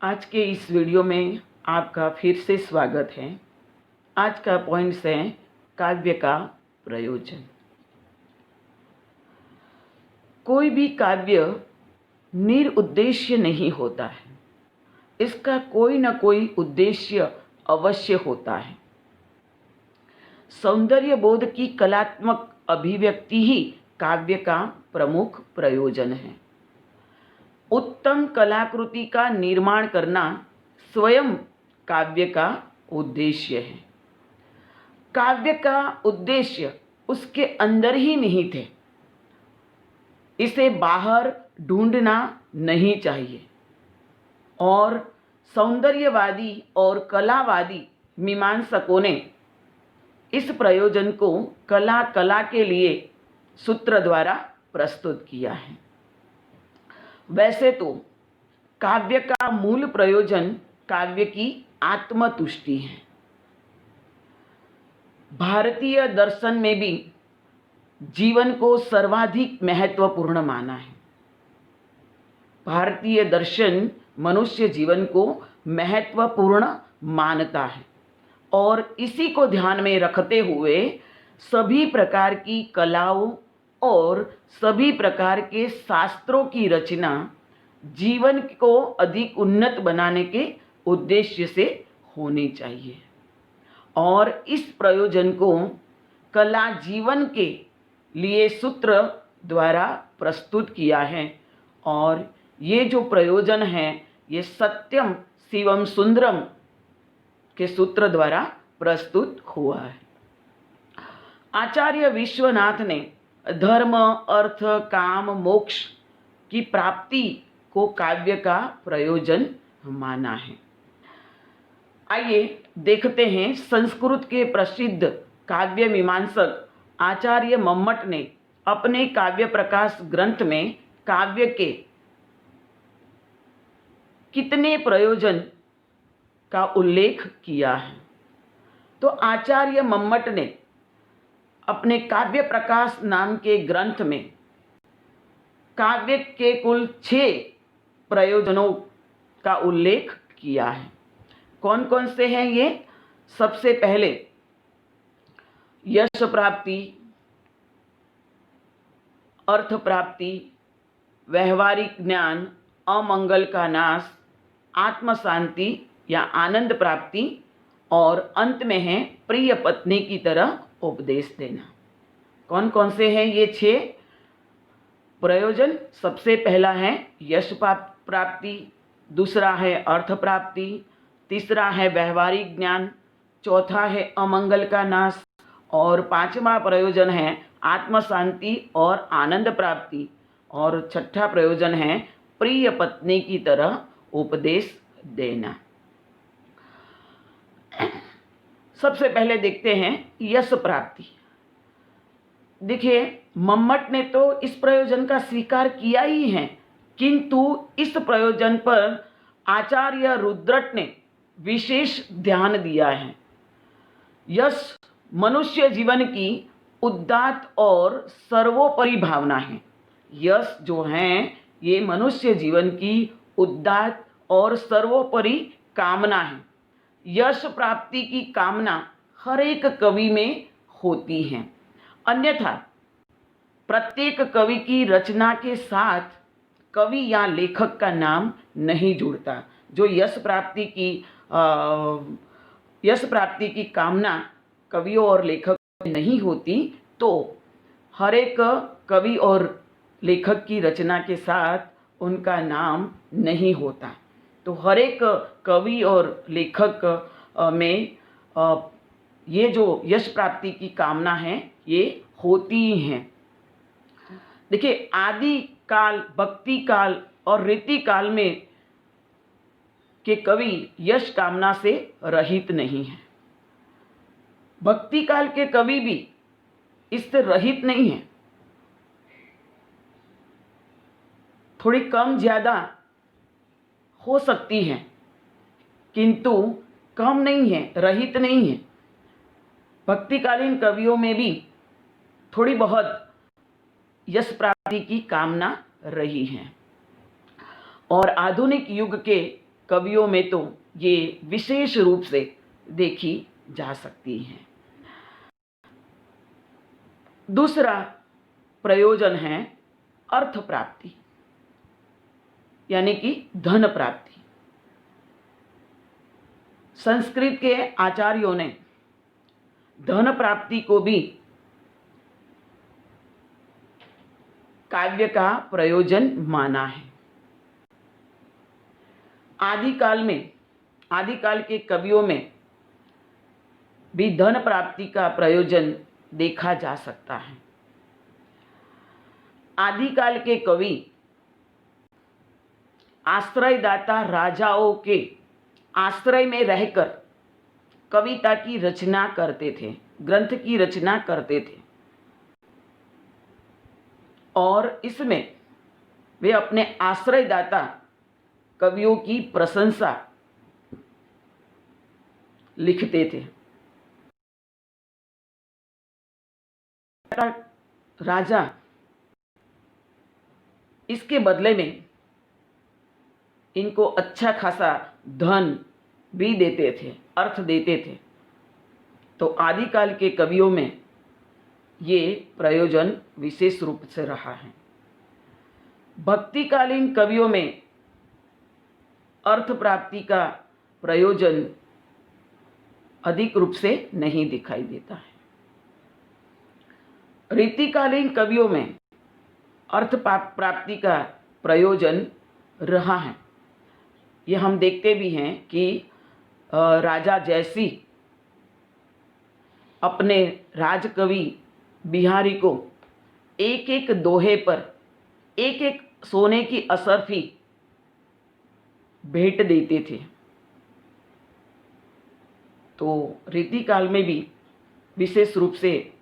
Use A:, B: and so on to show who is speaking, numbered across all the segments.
A: आज के इस वीडियो में आपका फिर से स्वागत है। आज का पॉइंट्स है काव्य का प्रयोजन। कोई भी काव्य निरुद्देश्य नहीं होता है, इसका कोई न कोई उद्देश्य अवश्य होता है। सौंदर्य बोध की कलात्मक अभिव्यक्ति ही काव्य का प्रमुख प्रयोजन है। उत्तम कलाकृति का निर्माण करना स्वयं काव्य का उद्देश्य है। काव्य का उद्देश्य उसके अंदर ही निहित है, इसे बाहर ढूंढना नहीं चाहिए। और सौंदर्यवादी और कलावादी मीमांसकों ने इस प्रयोजन को कला के लिए सूत्र द्वारा प्रस्तुत किया है। वैसे तो काव्य का मूल प्रयोजन काव्य की आत्मतुष्टि है। भारतीय दर्शन में भी जीवन को सर्वाधिक महत्वपूर्ण माना है। भारतीय दर्शन मनुष्य जीवन को महत्वपूर्ण मानता है और इसी को ध्यान में रखते हुए सभी प्रकार की कलाओं और सभी प्रकार के शास्त्रों की रचना जीवन को अधिक उन्नत बनाने के उद्देश्य से होनी चाहिए। और इस प्रयोजन को कला जीवन के लिए सूत्र द्वारा प्रस्तुत किया है। और ये जो प्रयोजन है ये सत्यम शिवम सुंदरम के सूत्र द्वारा प्रस्तुत हुआ है। आचार्य विश्वनाथ ने धर्म, अर्थ, काम, मोक्ष की प्राप्ति को काव्य का प्रयोजन माना है। आइए देखते हैं संस्कृत के प्रसिद्ध काव्य मीमांसक आचार्य मम्मट ने अपने काव्य प्रकाश ग्रंथ में काव्य के कितने प्रयोजन का उल्लेख किया है। तो आचार्य मम्मट ने अपने काव्य प्रकाश नाम के ग्रंथ में काव्य के कुल 6 प्रयोजनों का उल्लेख किया है। कौन कौन से हैं ये? सबसे पहले यश प्राप्ति, अर्थ प्राप्ति, व्यवहारिक ज्ञान, अमंगल का नाश, आत्म शांति या आनंद प्राप्ति और अंत में है प्रिय पत्नी की तरह उपदेश देना। कौन कौन से हैं ये 6 प्रयोजन? सबसे पहला है यश प्राप्ति, दूसरा है अर्थ प्राप्ति, तीसरा है व्यवहारिक ज्ञान, चौथा है अमंगल का नाश और 5वां प्रयोजन है आत्म शांति और आनंद प्राप्ति और 6ठा प्रयोजन है प्रिय पत्नी की तरह उपदेश देना। सबसे पहले देखते हैं यश प्राप्ति। देखिए, मम्मट ने तो इस प्रयोजन का स्वीकार किया ही है, किंतु इस प्रयोजन पर आचार्य रुद्रट ने विशेष ध्यान दिया है। यश मनुष्य जीवन की उदात्त और सर्वोपरि भावना है। यश जो है ये मनुष्य जीवन की उदात्त और सर्वोपरि कामना है। यश प्राप्ति की कामना हर एक कवि में होती है, अन्यथा प्रत्येक कवि की रचना के साथ कवि या लेखक का नाम नहीं जुड़ता। जो यश प्राप्ति की कामना कवियों और लेखक में नहीं होती तो हर एक कवि और लेखक की रचना के साथ उनका नाम नहीं होता। तो हर एक कवि और लेखक में ये जो यश प्राप्ति की कामना है ये होती ही हैं। देखिए, आदि काल, भक्ति काल और रीति काल में के कवि यश कामना से रहित नहीं है। भक्ति काल के कवि भी इससे रहित नहीं है। थोड़ी कम ज़्यादा हो सकती है, किंतु कम नहीं है, रहित नहीं है। भक्तिकालीन कवियों में भी थोड़ी बहुत यश प्राप्ति की कामना रही है। और आधुनिक युग के कवियों में तो ये विशेष रूप से देखी जा सकती हैं। दूसरा प्रयोजन है अर्थ प्राप्ति, यानी कि धन प्राप्ति। संस्कृत के आचार्यों ने धन प्राप्ति को भी काव्य का प्रयोजन माना है। आदिकाल के कवियों में भी धन प्राप्ति का प्रयोजन देखा जा सकता है। आदिकाल के कवि आश्रयदाता राजाओं के आश्रय में रहकर कविता की रचना करते थे, ग्रंथ की रचना करते थे, और इसमें वे अपने आश्रयदाता कवियों की प्रशंसा लिखते थे। राजा इसके बदले में इनको अच्छा खासा धन भी देते थे, अर्थ देते थे। तो आदिकाल के कवियों में ये प्रयोजन विशेष रूप से रहा है। भक्तिकालीन कवियों में अर्थ प्राप्ति का प्रयोजन अधिक रूप से नहीं दिखाई देता है। रीतिकालीन कवियों में अर्थ प्राप्ति का प्रयोजन रहा है। ये हम देखते भी हैं कि राजा जयसी अपने राजकवि बिहारी को एक एक दोहे पर एक एक सोने की असरफी भेंट देते थे। तो रीतिकाल में भी विशेष रूप से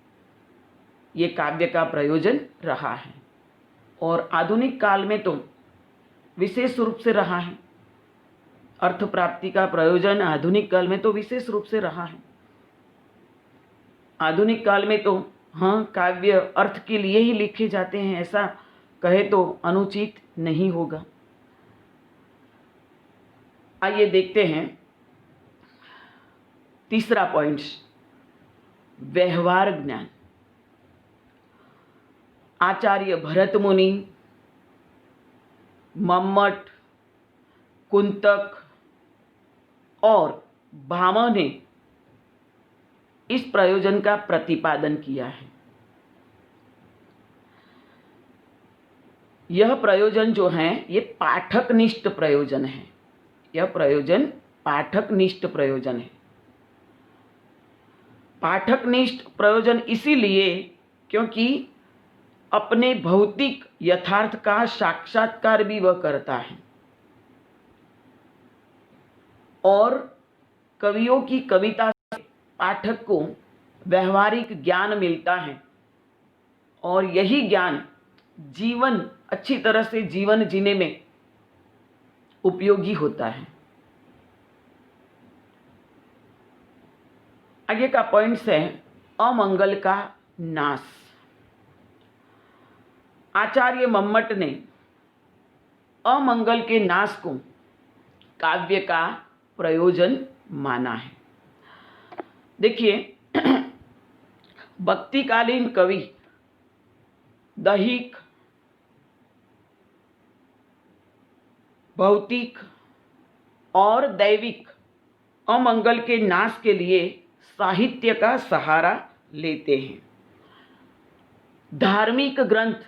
A: ये काव्य का प्रयोजन रहा है, और आधुनिक काल में तो विशेष रूप से रहा है। अर्थ प्राप्ति का प्रयोजन आधुनिक काल में तो विशेष रूप से रहा है। आधुनिक काल में तो काव्य अर्थ के लिए ही लिखे जाते हैं, ऐसा कहे तो अनुचित नहीं होगा। आइए देखते हैं तीसरा पॉइंट, व्यवहार ज्ञान। आचार्य भरत मुनि, मम्मट, कुंतक और भामह ने इस प्रयोजन का प्रतिपादन किया है। यह प्रयोजन जो है ये पाठकनिष्ठ प्रयोजन है। यह प्रयोजन पाठकनिष्ठ प्रयोजन है। पाठकनिष्ठ प्रयोजन इसीलिए क्योंकि अपने भौतिक यथार्थ का साक्षात्कार भी वह करता है, और कवियों की कविता से पाठक को व्यवहारिक ज्ञान मिलता है, और यही ज्ञान जीवन अच्छी तरह से जीवन जीने में उपयोगी होता है। आगे का पॉइंट्स है अमंगल का नाश। आचार्य मम्मट ने अमंगल के नाश को काव्य का प्रयोजन माना है। देखिए, भक्तिकालीन कवि दैहिक, भौतिक और दैविक अमंगल के नाश के लिए साहित्य का सहारा लेते हैं। धार्मिक ग्रंथ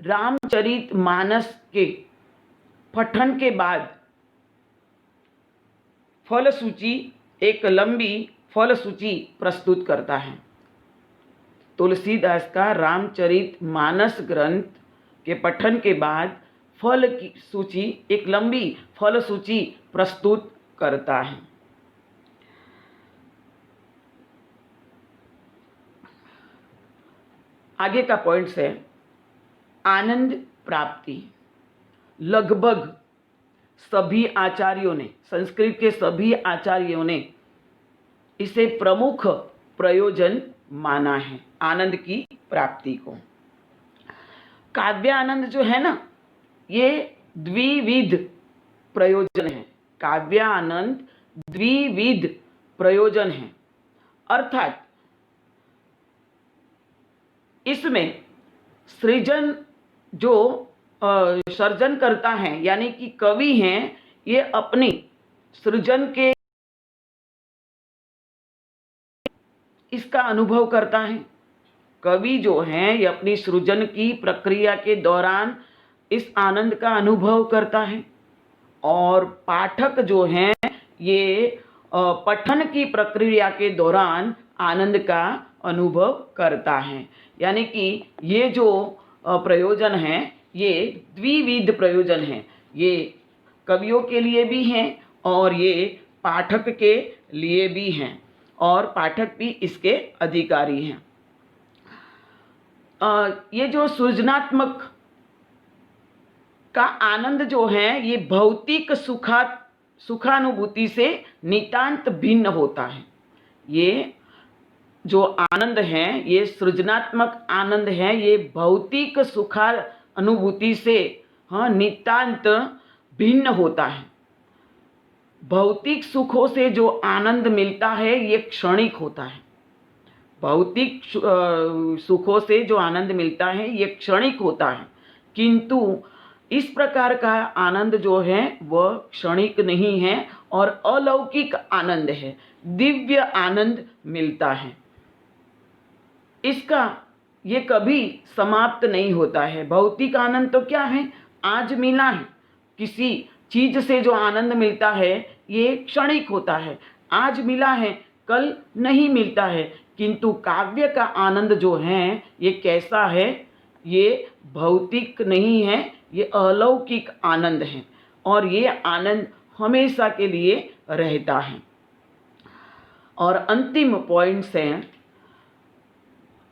A: रामचरितमानस के पठन के बाद फल सूची, एक लंबी फल सूची प्रस्तुत करता है। तुलसीदास का रामचरितमानस ग्रंथ के पठन के बाद फल की सूची, एक लंबी फल सूची प्रस्तुत करता है। आगे का पॉइंट्स है आनंद प्राप्ति। लगभग सभी आचार्यों ने, संस्कृत के सभी आचार्यों ने इसे प्रमुख प्रयोजन माना है, आनंद की प्राप्ति को। काव्य आनंद जो है ना, ये द्विविध प्रयोजन है। काव्यानंद द्विविध प्रयोजन है, अर्थात इसमें सृजन जो सर्जन करता है यानी कि कवि हैं, ये अपनी सृजन के इसका अनुभव करता है। कवि जो हैं ये अपनी सृजन की प्रक्रिया के दौरान इस आनंद का अनुभव करता है, और पाठक जो हैं ये पठन की प्रक्रिया के दौरान आनंद का अनुभव करता है। यानी कि ये जो प्रयोजन हैं ये द्विविध प्रयोजन हैं, ये कवियों के लिए भी हैं और ये पाठक के लिए भी हैं, और पाठक भी इसके अधिकारी हैं। ये जो सृजनात्मक का आनंद जो है ये भौतिक सुखानुभूति से नितांत भिन्न होता है। ये जो आनंद है, ये सृजनात्मक आनंद है, ये भौतिक सुखानुभूति से नितांत भिन्न होता है। भौतिक सुखों से जो आनंद मिलता है ये क्षणिक होता है। भौतिक सुखों से जो आनंद मिलता है ये क्षणिक होता है, किंतु इस प्रकार का आनंद जो है वह क्षणिक नहीं है और अलौकिक आनंद है, दिव्य आनंद मिलता है। इसका ये कभी समाप्त नहीं होता है। भौतिक आनंद तो क्या है, आज मिला है, किसी चीज से जो आनंद मिलता है ये क्षणिक होता है, आज मिला है कल नहीं मिलता है। किंतु काव्य का आनंद जो है ये कैसा है, ये भौतिक नहीं है, ये अलौकिक आनंद है, और ये आनंद हमेशा के लिए रहता है। और अंतिम पॉइंट्स हैं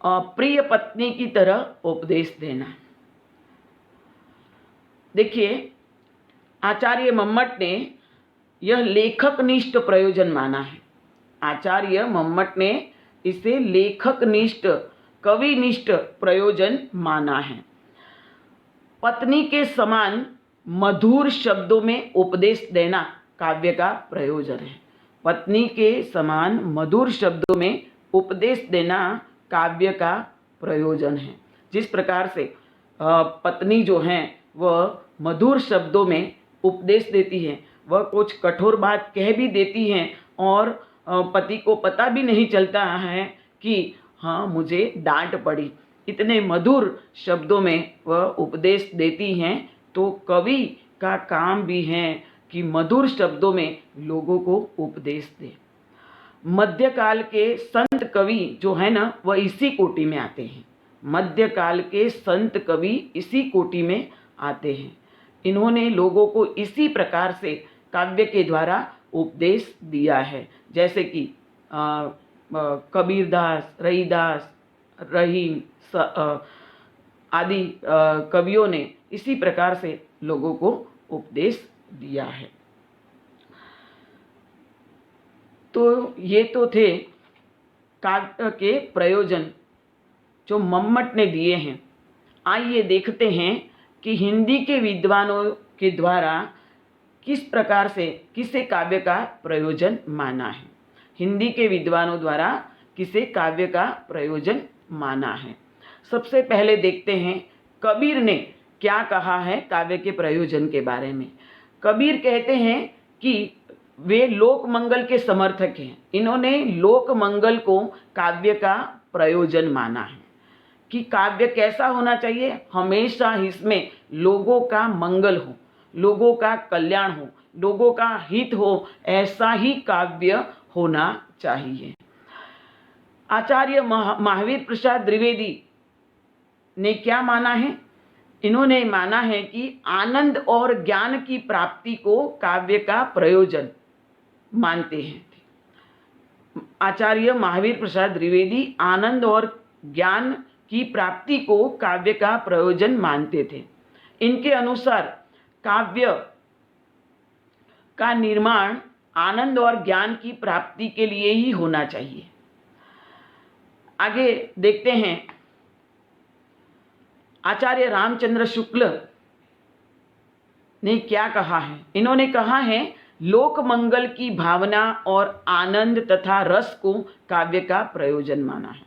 A: प्रिय पत्नी की तरह उपदेश देना। देखिए, आचार्य मम्मट ने यह लेखकनिष्ठ प्रयोजन माना है। आचार्य मम्मट ने इसे लेखकनिष्ठ कविनिष्ठ प्रयोजन माना है। पत्नी के समान मधुर शब्दों में उपदेश देना काव्य का प्रयोजन है। पत्नी के समान मधुर शब्दों में उपदेश देना काव्य का प्रयोजन है। जिस प्रकार से पत्नी जो है वह मधुर शब्दों में उपदेश देती है, वह कुछ कठोर बात कह भी देती हैं और पति को पता भी नहीं चलता है कि हाँ मुझे डांट पड़ी, इतने मधुर शब्दों में वह उपदेश देती हैं। तो कवि का काम भी है कि मधुर शब्दों में लोगों को उपदेश दे। मध्यकाल के संत कवि जो है ना वह इसी कोटि में आते हैं। मध्यकाल के संत कवि इसी कोटि में आते हैं। इन्होंने लोगों को इसी प्रकार से काव्य के द्वारा उपदेश दिया है, जैसे कि कबीरदास, रहीदास, रहीम आदि कवियों ने इसी प्रकार से लोगों को उपदेश दिया है। तो ये तो थे काव्य के प्रयोजन जो मम्मट ने दिए हैं। आइए देखते हैं कि हिंदी के विद्वानों के द्वारा किस प्रकार से किसे काव्य का प्रयोजन माना है। हिंदी के विद्वानों द्वारा किसे काव्य का प्रयोजन माना है। सबसे पहले देखते हैं कबीर ने क्या कहा है काव्य के प्रयोजन के बारे में। कबीर कहते हैं कि वे लोक मंगल के समर्थक हैं। इन्होंने लोक मंगल को काव्य का प्रयोजन माना है कि काव्य कैसा होना चाहिए, हमेशा इसमें लोगों का मंगल हो, लोगों का कल्याण हो, लोगों का हित हो, ऐसा ही काव्य होना चाहिए। आचार्य महावीर प्रसाद द्विवेदी ने क्या माना है, इन्होंने माना है कि आनंद और ज्ञान की प्राप्ति को काव्य का प्रयोजन मानते हैं। आचार्य महावीर प्रसाद द्विवेदी आनंद और ज्ञान की प्राप्ति को काव्य का प्रयोजन मानते थे। इनके अनुसार काव्य का निर्माण आनंद और ज्ञान की प्राप्ति के लिए ही होना चाहिए। आगे देखते हैं आचार्य रामचंद्र शुक्ल ने क्या कहा है? इन्होंने कहा है लोक मंगल की भावना और आनंद तथा रस को काव्य का प्रयोजन माना है।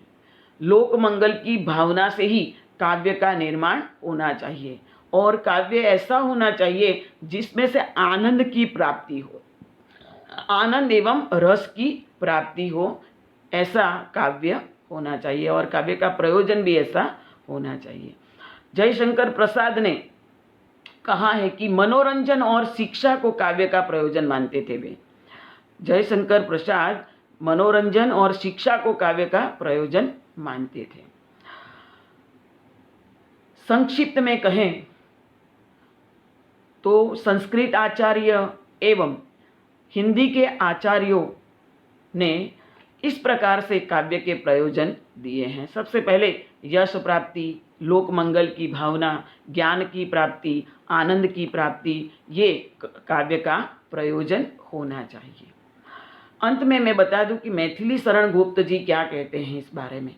A: लोक मंगल की भावना से ही काव्य का निर्माण होना चाहिए और काव्य ऐसा होना चाहिए जिसमें से आनंद की प्राप्ति हो, आनंद एवं रस की प्राप्ति हो, ऐसा काव्य होना चाहिए और काव्य का प्रयोजन भी ऐसा होना चाहिए। जयशंकर प्रसाद ने कहा है कि मनोरंजन और शिक्षा को काव्य का प्रयोजन मानते थे वे। जयशंकर प्रसाद मनोरंजन और शिक्षा को काव्य का प्रयोजन मानते थे। संक्षिप्त में कहें तो संस्कृत आचार्य एवं हिंदी के आचार्यों ने इस प्रकार से काव्य के प्रयोजन दिए हैं। सबसे पहले यश प्राप्ति, लोक मंगल की भावना, ज्ञान की प्राप्ति, आनंद की प्राप्ति, ये काव्य का प्रयोजन होना चाहिए। अंत में मैं बता दूं कि मैथिली शरण गुप्त जी क्या कहते हैं इस बारे में।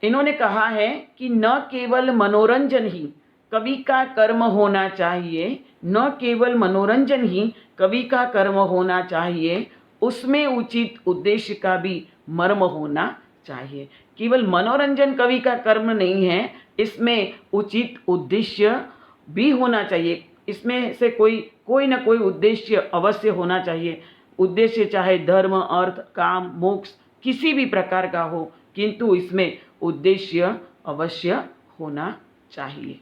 A: इन्होंने कहा है कि न केवल मनोरंजन ही कवि का कर्म होना चाहिए, न केवल मनोरंजन ही कवि का कर्म होना चाहिए, उसमें उचित उद्देश्य का भी मर्म होना चाहिए। केवल मनोरंजन कवि का कर्म नहीं है, इसमें उचित उद्देश्य भी होना चाहिए। इसमें से कोई ना कोई उद्देश्य अवश्य होना चाहिए। उद्देश्य चाहे धर्म, अर्थ, काम, मोक्ष किसी भी प्रकार का हो, किंतु इसमें उद्देश्य अवश्य होना चाहिए।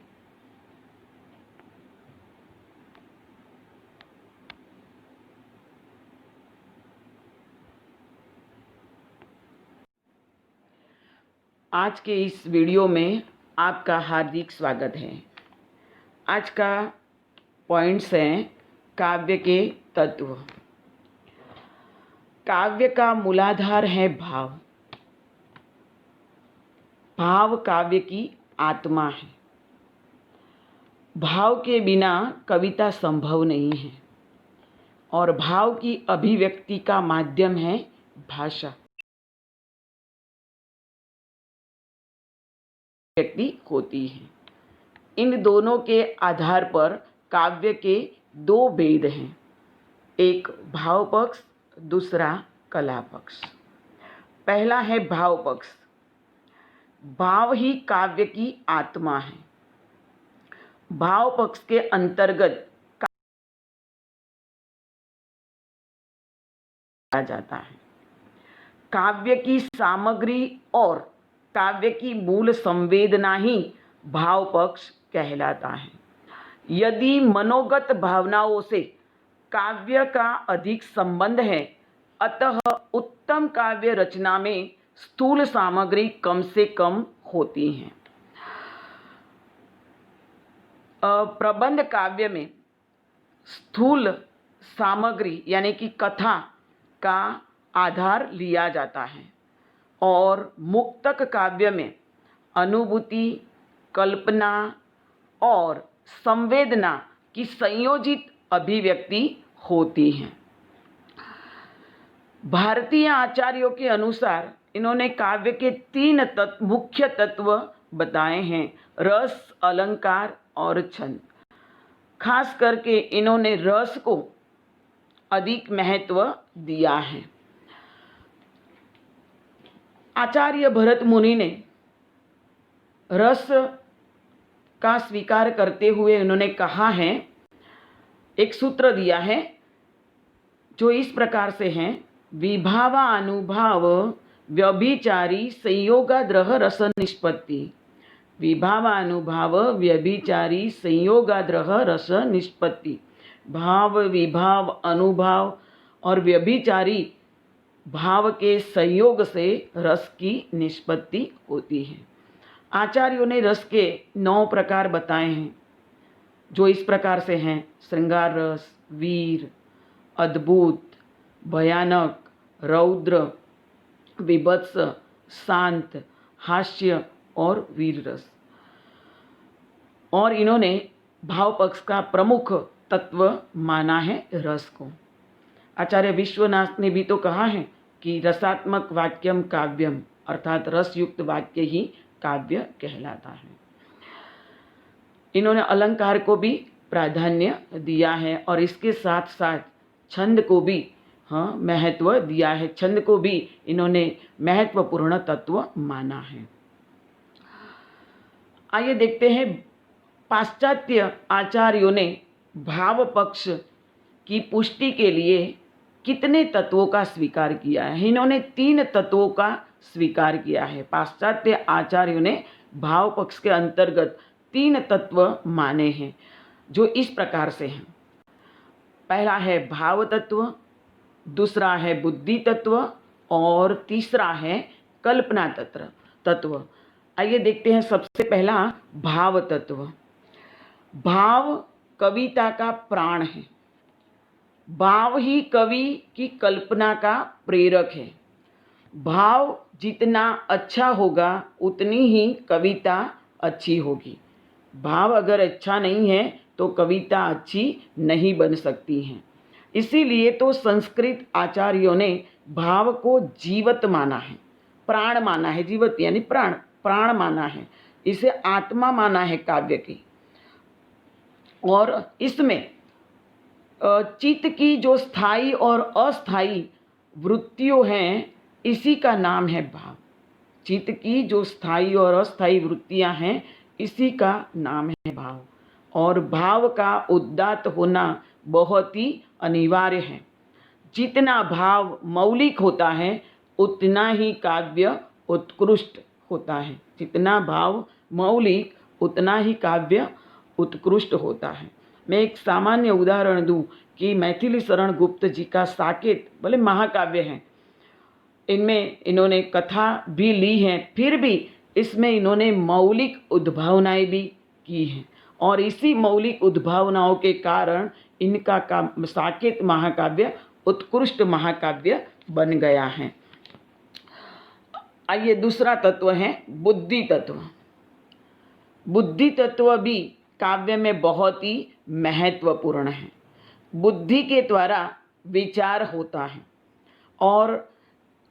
A: आज के इस वीडियो में आपका हार्दिक स्वागत है। आज का पॉइंट्स हैं काव्य के तत्व। काव्य का मूलाधार है भाव। भाव काव्य की आत्मा है। भाव के बिना कविता संभव नहीं है और भाव की अभिव्यक्ति का माध्यम है भाषा। व्यक्ति होती है। इन दोनों के आधार पर काव्य के दो भेद हैं, एक भाव पक्ष, दूसरा कला पक्ष। पहला है भाव पक्ष। भाव ही काव्य की आत्मा है। भाव पक्ष के अंतर्गत कहा जाता है काव्य की सामग्री और काव्य की मूल संवेदना ही भाव पक्ष कहलाता है। यदि मनोगत भावनाओं से काव्य का अधिक संबंध है, अतः उत्तम काव्य रचना में स्थूल सामग्री कम से कम होती है। प्रबंध काव्य में स्थूल सामग्री यानी कि कथा का आधार लिया जाता है और मुक्तक काव्य में अनुभूति, कल्पना और संवेदना की संयोजित अभिव्यक्ति होती है। भारतीय आचार्यों के अनुसार इन्होंने काव्य के तीन मुख्य तत्व बताए हैं, रस, अलंकार और छंद। खास करके इन्होंने रस को अधिक महत्व दिया है। आचार्य भरत मुनि ने रस का स्वीकार करते हुए उन्होंने कहा है, एक सूत्र दिया है जो इस प्रकार से है, विभावा अनुभाव व्यभिचारी संयोगाद्रह रस निष्पत्ति। विभावानुभाव व्यभिचारी संयोगाद्रह रस निष्पत्ति। भाव, विभाव, अनुभाव और व्यभिचारी भाव के संयोग से रस की निष्पत्ति होती है। आचार्यों ने रस के 9 प्रकार बताए हैं, जो इस प्रकार से हैं, श्रृंगार रस, वीर, अद्भुत, भयानक, रौद्र, विभत्स, शांत, हास्य और वीर रस। और इन्होंने भाव पक्ष का प्रमुख तत्व माना है रस को। आचार्य विश्वनाथ ने भी तो कहा है कि रसात्मक वाक्यम काव्यम, अर्थात रस युक्त वाक्य ही काव्य कहलाता है। इन्होंने अलंकार को भी प्राधान्य दिया है और इसके साथ साथ छंद को भी महत्व दिया है। छंद को भी इन्होंने महत्वपूर्ण तत्व माना है। आइए देखते हैं पाश्चात्य आचार्यों ने भाव पक्ष की पुष्टि के लिए कितने तत्वों का स्वीकार किया है। इन्होंने 3 तत्वों का स्वीकार किया है। पाश्चात्य आचार्यों ने भाव पक्ष के अंतर्गत 3 तत्व माने हैं जो इस प्रकार से हैं। पहला है भाव तत्व, दूसरा है बुद्धि तत्व और तीसरा है कल्पना तत्व। आइए देखते हैं सबसे पहला भाव तत्व। भाव कविता का प्राण है। भाव ही कवि की कल्पना का प्रेरक है। भाव जितना अच्छा होगा उतनी ही कविता अच्छी होगी। भाव अगर अच्छा नहीं है तो कविता अच्छी नहीं बन सकती है। इसीलिए तो संस्कृत आचार्यों ने भाव को जीवत माना है, प्राण माना है। जीवत यानी प्राण माना है। इसे आत्मा माना है काव्य की। और इसमें चित्त की जो स्थायी और अस्थायी वृत्तियों हैं, इसी का नाम है भाव। चित्त की जो स्थायी और अस्थायी वृत्तियां हैं, इसी का नाम है भाव। और भाव का उदात्त होना बहुत ही अनिवार्य है। जितना भाव मौलिक होता है उतना ही काव्य उत्कृष्ट होता है। जितना भाव मौलिक उतना ही काव्य उत्कृष्ट होता है। मैं एक सामान्य उदाहरण दूं कि मैथिली शरण गुप्त जी का साकेत भले महाकाव्य हैं, इनमें इन्होंने कथा भी ली है, फिर भी इसमें इन्होंने मौलिक उद्भावनाएं भी की हैं और इसी मौलिक उद्भावनाओं के कारण इनका साकेत महाकाव्य उत्कृष्ट महाकाव्य बन गया है। आइए दूसरा तत्व है बुद्धि तत्व। बुद्धि तत्व भी काव्य में बहुत ही महत्वपूर्ण है। बुद्धि के द्वारा विचार होता है और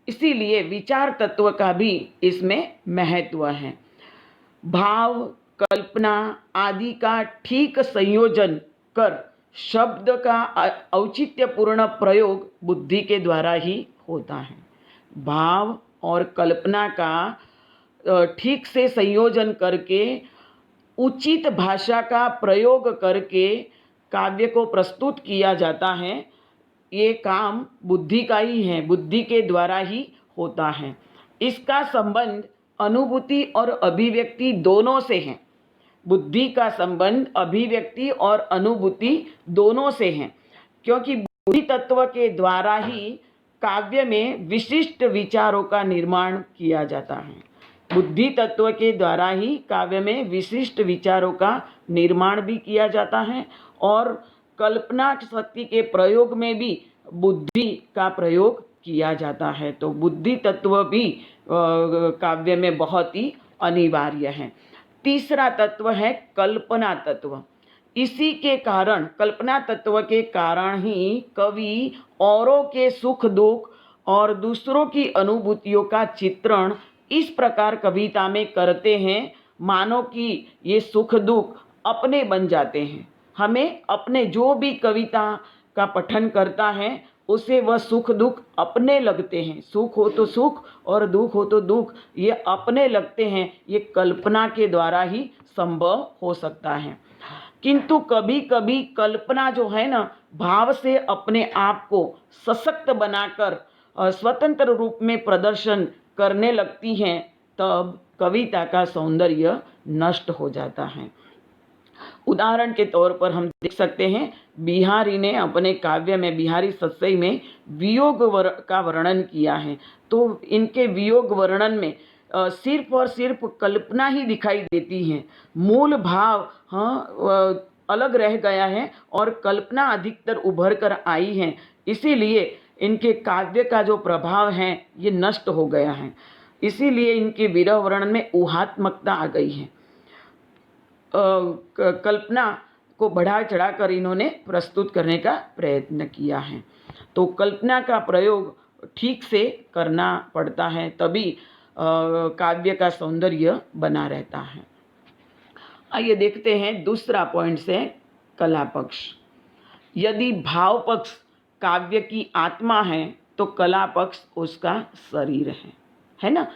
A: इसीलिए विचार तत्व का भी इसमें महत्व है। भाव, कल्पना आदि का ठीक संयोजन कर शब्द का औचित्यपूर्ण प्रयोग बुद्धि के द्वारा ही होता है। भाव और कल्पना का ठीक से संयोजन करके उचित भाषा का प्रयोग करके काव्य को प्रस्तुत किया जाता है। ये काम बुद्धि का ही है, बुद्धि के द्वारा ही होता है। इसका संबंध अनुभूति और अभिव्यक्ति दोनों से है। बुद्धि का संबंध अभिव्यक्ति और अनुभूति दोनों से है, क्योंकि बुद्धि तत्व के द्वारा ही काव्य में विशिष्ट विचारों का निर्माण किया जाता है। बुद्धि तत्व के द्वारा ही काव्य में विशिष्ट विचारों का निर्माण भी किया जाता है और कल्पना शक्ति के प्रयोग में भी बुद्धि का प्रयोग किया जाता है। तो बुद्धि तत्व भी काव्य में बहुत ही अनिवार्य है। तीसरा तत्व है कल्पना तत्व। इसी के कारण, कल्पना तत्व के कारण ही कवि औरों के सुख दुख और दूसरों की अनुभूतियों का चित्रण इस प्रकार कविता में करते हैं मानो कि ये सुख दुख अपने बन जाते हैं। हमें अपने जो भी कविता का पठन करता है उसे वह सुख दुख अपने लगते हैं। सुख हो तो सुख और दुख हो तो दुख, ये अपने लगते हैं। ये कल्पना के द्वारा ही संभव हो सकता है। किंतु कभी कभी कल्पना जो है ना, भाव से अपने आप को सशक्त बनाकर स्वतंत्र रूप में प्रदर्शन करने लगती हैं, तब कविता का सौंदर्य नष्ट हो जाता है। उदाहरण के तौर पर हम देख सकते हैं, बिहारी ने अपने काव्य में, बिहारी सत्सई में वियोग का वर्णन किया है। तो इनके वियोग वर्णन में सिर्फ और सिर्फ कल्पना ही दिखाई देती है। मूल भाव अलग रह गया है और कल्पना अधिकतर उभर कर आई है। इसीलिए इनके काव्य का जो प्रभाव है ये नष्ट हो गया है। इसीलिए इनके विरह वर्णन में ऊहात्मकता आ गई है। कल्पना को बढ़ा चढ़ाकर इन्होंने प्रस्तुत करने का प्रयत्न किया है। तो कल्पना का प्रयोग ठीक से करना पड़ता है, तभी काव्य का सौंदर्य बना रहता है। आइए देखते हैं दूसरा पॉइंट से, कला पक्ष। यदि भाव पक्ष काव्य की आत्मा है तो कला पक्ष उसका शरीर है ना।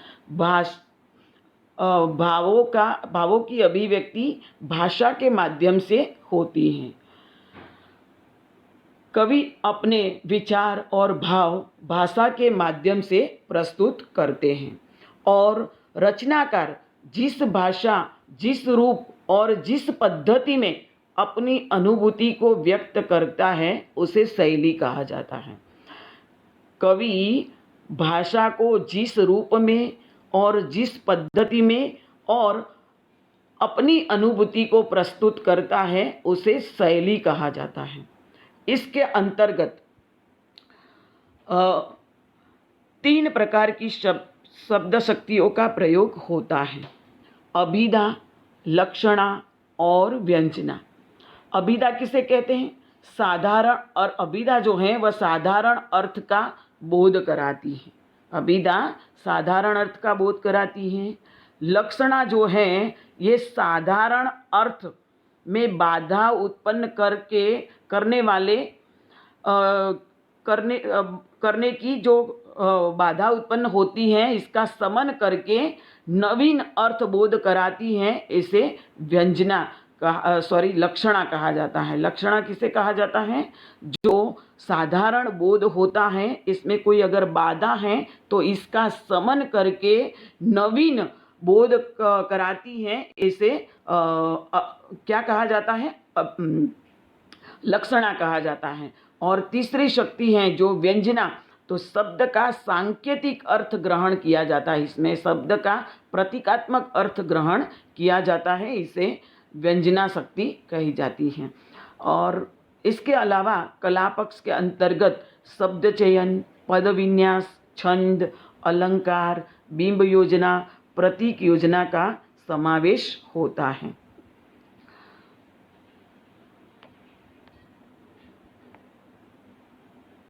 A: भावों की अभिव्यक्ति भाषा के माध्यम से होती है। कवि अपने विचार और भाव भाषा के माध्यम से प्रस्तुत करते हैं और रचनाकार जिस भाषा, जिस रूप और जिस पद्धति में अपनी अनुभूति को व्यक्त करता है उसे शैली कहा जाता है। कवि भाषा को जिस रूप में और जिस पद्धति में और अपनी अनुभूति को प्रस्तुत करता है उसे शैली कहा जाता है। इसके अंतर्गत 3 प्रकार की शब्द शक्तियों का प्रयोग होता है: अभिधा, लक्षणा और व्यंजना। अभिधा किसे कहते हैं? साधारण, और अभिधा जो है वह साधारण अर्थ का बोध कराती है। अभिधा साधारण अर्थ का बोध कराती है। लक्षणा जो है ये साधारण अर्थ में बाधा उत्पन्न करने की जो बाधा उत्पन्न होती है इसका शमन करके नवीन अर्थ बोध कराती है। इसे लक्षणा कहा जाता है। लक्षणा किसे कहा जाता है? जो साधारण बोध होता है, इसमें कोई अगर बाधा है तो इसका शमन करके नवीन बोध कराती है। इसे क्या कहा जाता है? लक्षणा कहा जाता है। और तीसरी शक्ति है जो व्यंजना, तो शब्द का सांकेतिक अर्थ ग्रहण किया जाता है। इसमें शब्द का प्रतीकात्मक अर्थ ग्रहण किया जाता है, इसे व्यंजना शक्ति कही जाती है। और इसके अलावा कला पक्ष के अंतर्गत शब्द चयन, पद विन्यास, छंद, अलंकार, बिंब योजना, प्रतीक योजना का समावेश होता है।